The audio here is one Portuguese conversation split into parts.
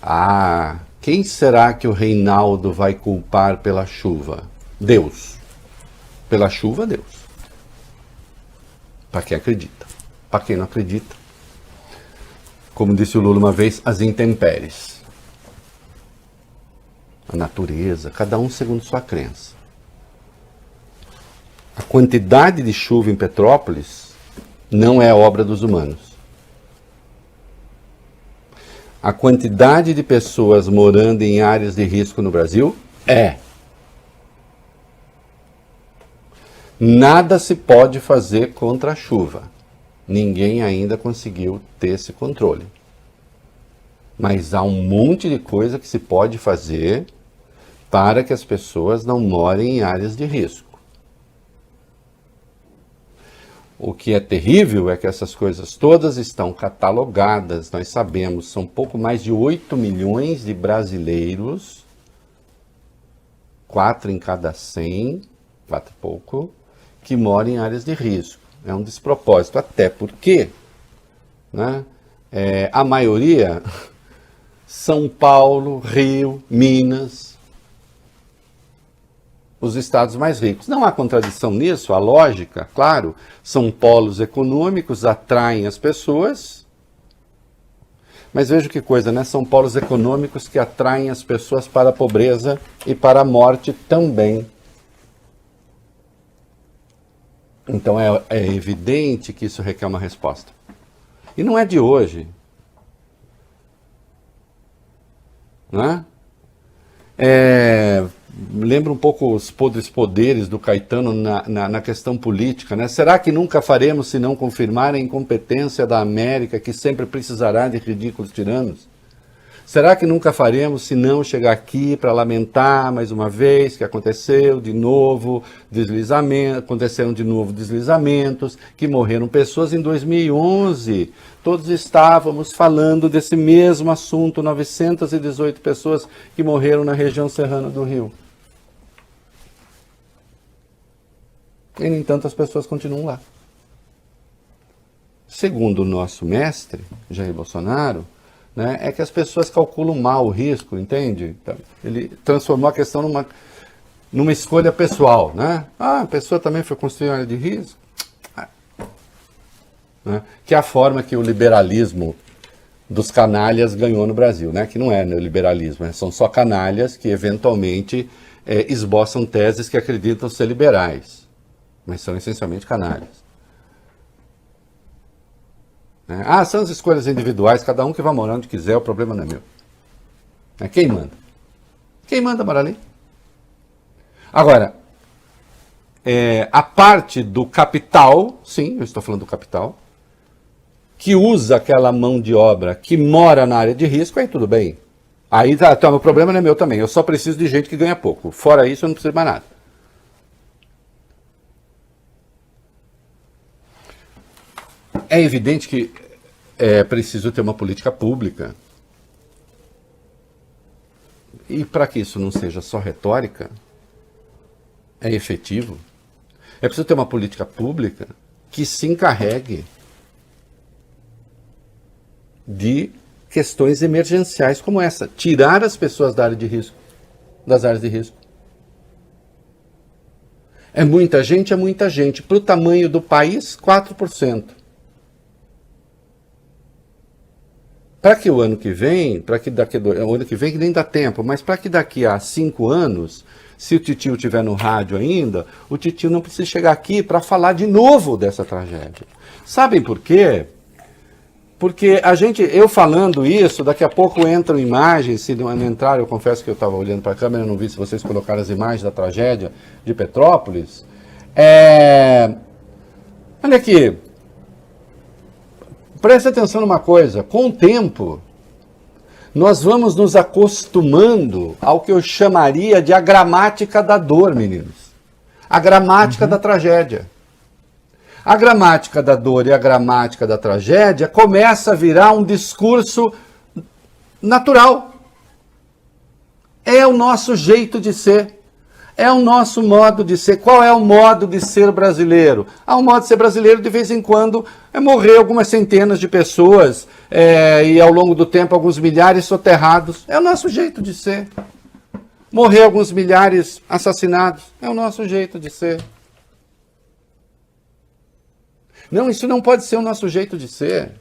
Ah, quem será que o Reinaldo vai culpar pela chuva? Deus. Pela chuva, Deus. Para quem acredita. Para quem não acredita, como disse o Lula uma vez, as intempéries. A natureza, cada um segundo sua crença. A quantidade de chuva em Petrópolis não é obra dos humanos. A quantidade de pessoas morando em áreas de risco no Brasil é. Nada se pode fazer contra a chuva. Ninguém ainda conseguiu ter esse controle. Mas há um monte de coisa que se pode fazer para que as pessoas não morem em áreas de risco. O que é terrível é que essas coisas todas estão catalogadas, nós sabemos, são pouco mais de 8 milhões de brasileiros, 4 em cada 100, 4 e pouco, que moram em áreas de risco. É um despropósito, até porque, né, a maioria, São Paulo, Rio, Minas, os estados mais ricos. Não há contradição nisso, a lógica, claro, são polos econômicos, atraem as pessoas, mas veja que coisa, né? São polos econômicos que atraem as pessoas para a pobreza e para a morte também. Então é evidente que isso requer uma resposta. E não é de hoje. Não é? Lembra um pouco os podres poderes do Caetano na questão política, né? Será que nunca faremos se não confirmar a incompetência da América, que sempre precisará de ridículos tiranos? Será que nunca faremos se não chegar aqui para lamentar mais uma vez que aconteceram de novo deslizamentos, que morreram pessoas em 2011? Todos estávamos falando desse mesmo assunto, 918 pessoas que morreram na região serrana do Rio. E, no entanto, as pessoas continuam lá. Segundo o nosso mestre, Jair Bolsonaro, né, é que as pessoas calculam mal o risco, entende? Ele transformou a questão numa escolha pessoal, né? Ah, a pessoa também foi construir uma área de risco. Né? Que é a forma que o liberalismo dos canalhas ganhou no Brasil, né? Que não é neoliberalismo, né? São só canalhas que eventualmente esboçam teses que acreditam ser liberais, mas são essencialmente canalhas. Ah, são as escolhas individuais, cada um que vai morar onde quiser, o problema não é meu. Quem manda? Quem manda morar ali? Agora, a parte do capital, sim, eu estou falando do capital, que usa aquela mão de obra que mora na área de risco, aí tudo bem. Aí, então, o problema não é meu também, eu só preciso de gente que ganha pouco. Fora isso, eu não preciso mais nada. É evidente que é preciso ter uma política pública. E para que isso não seja só retórica, é efetivo. É preciso ter uma política pública que se encarregue de questões emergenciais como essa. Tirar as pessoas da área de risco, das áreas de risco. É muita gente, é muita gente. Para o tamanho do país, 4%. Para que o ano que vem, o ano que vem que nem dá tempo, mas para que daqui a 5 anos, se o titio estiver no rádio ainda, o titio não precisa chegar aqui para falar de novo dessa tragédia. Sabem por quê? Porque eu falando isso, daqui a pouco entram imagens, se não entrar, eu confesso que eu estava olhando para a câmera, não vi se vocês colocaram as imagens da tragédia de Petrópolis. Olha aqui. Preste atenção numa coisa, com o tempo, nós vamos nos acostumando ao que eu chamaria de a gramática da dor, meninos. A gramática da tragédia. A gramática da dor e a gramática da tragédia começa a virar um discurso natural. É o nosso jeito de ser. É o nosso modo de ser. Qual é o modo de ser brasileiro? O modo de ser brasileiro, de vez em quando, é morrer algumas centenas de pessoas e ao longo do tempo alguns milhares soterrados. É o nosso jeito de ser. Morrer alguns milhares assassinados. É o nosso jeito de ser. Não, isso não pode ser o nosso jeito de ser.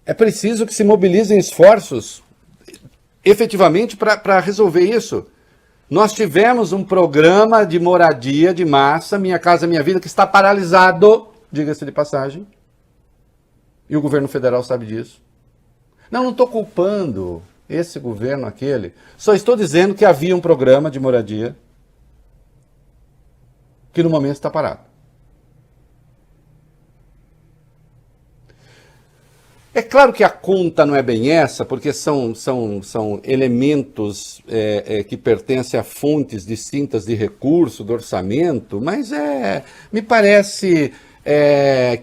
É preciso que se mobilizem esforços efetivamente para resolver isso. Nós tivemos um programa de moradia de massa, Minha Casa Minha Vida, que está paralisado, diga-se de passagem. E o governo federal sabe disso. Não estou culpando esse governo, aquele. Só estou dizendo que havia um programa de moradia que no momento está parado. É claro que a conta não é bem essa, porque são elementos que pertencem a fontes distintas de recurso, do orçamento, mas me parece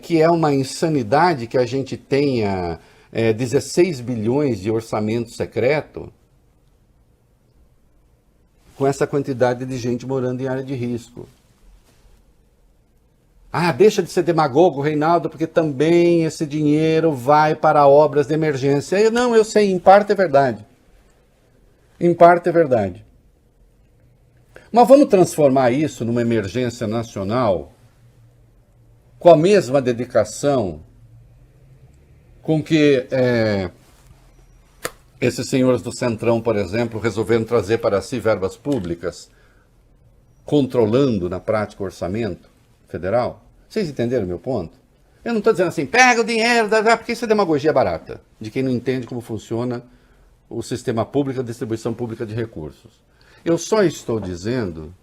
que é uma insanidade que a gente tenha 16 bilhões de orçamento secreto com essa quantidade de gente morando em área de risco. Deixa de ser demagogo, Reinaldo, porque também esse dinheiro vai para obras de emergência. Eu sei, em parte é verdade. Em parte é verdade. Mas vamos transformar isso numa emergência nacional com a mesma dedicação com que esses senhores do Centrão, por exemplo, resolveram trazer para si verbas públicas, controlando na prática o orçamento federal. Vocês entenderam o meu ponto? Eu não estou dizendo assim, pega o dinheiro, porque isso é demagogia barata, de quem não entende como funciona o sistema público, a distribuição pública de recursos. Eu só estou dizendo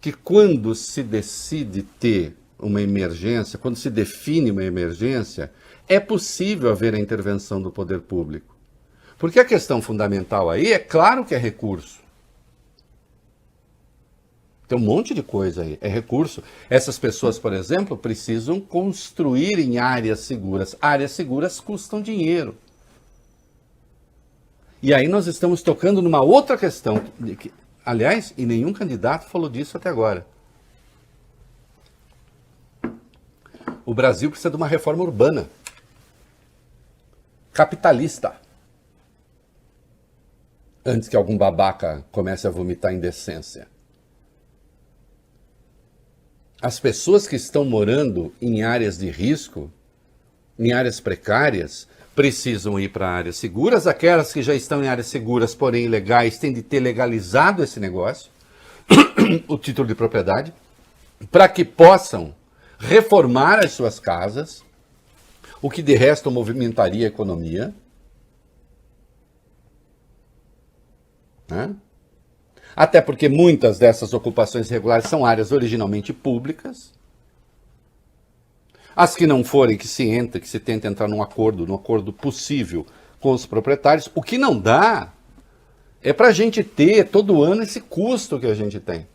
que quando se decide ter uma emergência, quando se define uma emergência, é possível haver a intervenção do poder público. Porque a questão fundamental aí é claro que é recurso. Tem um monte de coisa aí, é recurso. Essas pessoas, por exemplo, precisam construir em áreas seguras. Áreas seguras custam dinheiro. E aí nós estamos tocando numa outra questão. Aliás, e nenhum candidato falou disso até agora. O Brasil precisa de uma reforma urbana. Capitalista. Antes que algum babaca comece a vomitar indecência. As pessoas que estão morando em áreas de risco, em áreas precárias, precisam ir para áreas seguras. Aquelas que já estão em áreas seguras, porém ilegais, têm de ter legalizado esse negócio, o título de propriedade, para que possam reformar as suas casas, o que de resto movimentaria a economia. Né? Até porque muitas dessas ocupações irregulares são áreas originalmente públicas. As que não forem, que se entre, que se tente entrar num acordo possível com os proprietários. O que não dá é para a gente ter todo ano esse custo que a gente tem.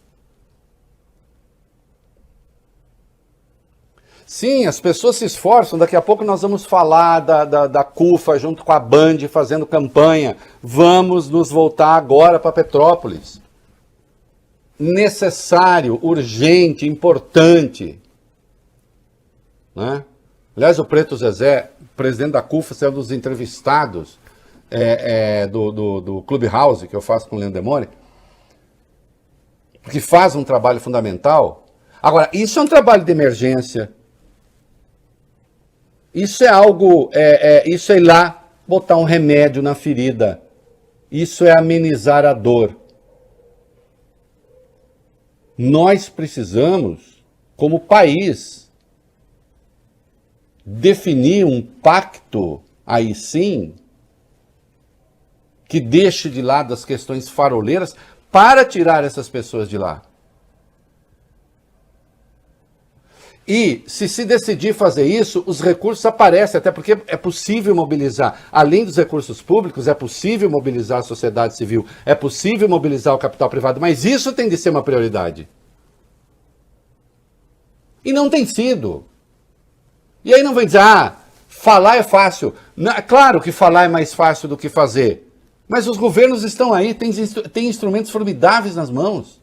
Sim, as pessoas se esforçam, daqui a pouco nós vamos falar da CUFA junto com a Band fazendo campanha. Vamos nos voltar agora para Petrópolis. Necessário, urgente, importante. Né? Aliás, o Preto Zezé, presidente da CUFA, é um dos entrevistados do Clubhouse, que eu faço com o Leandro Demore, que faz um trabalho fundamental. Agora, isso é um trabalho de emergência. Isso é algo, isso é ir lá botar um remédio na ferida. Isso é amenizar a dor. Nós precisamos, como país, definir um pacto, aí sim, que deixe de lado as questões faroleiras para tirar essas pessoas de lá. E, se decidir fazer isso, os recursos aparecem, até porque é possível mobilizar, além dos recursos públicos, é possível mobilizar a sociedade civil, é possível mobilizar o capital privado, mas isso tem de ser uma prioridade. E não tem sido. E aí não vai dizer, Falar é fácil. Claro que falar é mais fácil do que fazer. Mas os governos estão aí, têm instrumentos formidáveis nas mãos.